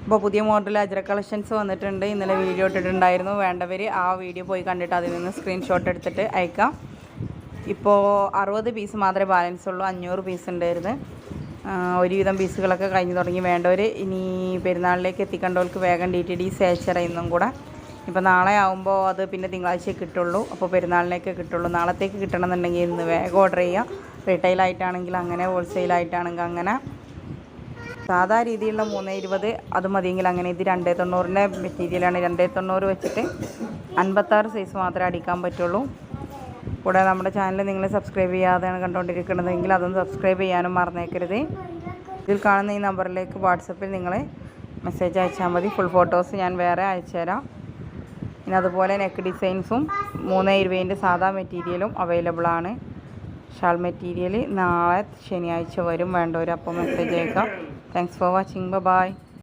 ഇപ്പോൾ പുതിയ model അജ്ര collections വന്നിട്ടുണ്ട്. ഇന്നലെ വീഡിയോ ഇട്ടിട്ടുണ്ടായിരുന്നു. വേണ്ടവർ ആ വീഡിയോ പോയി കണ്ടിട്ട് അതിൽ നിന്ന് സ്ക്രീൻഷോട്ട് എടുത്തിട്ട് അയക്കാം. ഇപ്പോൾ 60 പീസ് മാത്രമേ ബാലൻസ് ഉള്ളൂ. 500 പീസ് ഉണ്ടായിരുന്നു. ഒരുവിധം പീസുകളൊക്കെ കഴിഞ്ഞ് തുടങ്ങി. വേണ്ടവർ ഇനി പെരുന്നാളിലേക്ക് എത്തിക്കേണ്ടവർക്ക് വേഗം DTDs അയച്ചുതരാം. ഇന്നും കൂടെ ഇപ്പോൾ നാളെ ആകുമ്പോൾ അത് പിന്നെ തിങ്കളാഴ്ച കിട്ടുള്ളൂ. അപ്പോൾ പെരുന്നാളിലേക്ക് കിട്ടുള്ളൂ. നാളത്തേക്ക് കിട്ടണമെന്നുണ്ടെങ്കിൽ ഇന്ന് വേഗം ഓർഡർ ചെയ്യുക. റീറ്റെയിലായിട്ടാണെങ്കിൽ അങ്ങനെ, ഹോൾസെയിലായിട്ടാണെങ്കിൽ അങ്ങനെ. സാധാ രീതിയിലുള്ള 320 അത് മതിയെങ്കിൽ അങ്ങനെ. ഇത് 290ൻ്റെ മെറ്റീരിയലാണ്. 290 വെച്ചിട്ട് 56 സൈസ് മാത്രമേ അടിക്കാൻ പറ്റുള്ളൂ. കൂടെ നമ്മുടെ ചാനൽ നിങ്ങൾ സബ്സ്ക്രൈബ് ചെയ്യാതെയാണ് കണ്ടുകൊണ്ടിരിക്കുന്നതെങ്കിൽ അതൊന്ന് സബ്സ്ക്രൈബ് ചെയ്യാനും മറന്നേക്കരുത്. ഇതിൽ കാണുന്ന ഈ നമ്പറിലേക്ക് വാട്സപ്പിൽ നിങ്ങൾ മെസ്സേജ് അയച്ചാൽ മതി. ഫുൾ ഫോട്ടോസ് ഞാൻ വേറെ അയച്ചു തരാം. പിന്നെ അതുപോലെ നെക്ക് ഡിസൈൻസും 320ൻ്റെ സാധാ മെറ്റീരിയലും അവൈലബിൾ ആണ്. ഷാൾ മെറ്റീരിയൽ നാളെ ശനിയാഴ്ച വരും. വേണ്ടവർ അപ്പോൾ മെസ്സേജ് അയക്കാം. Thanks for watching. ബൈ.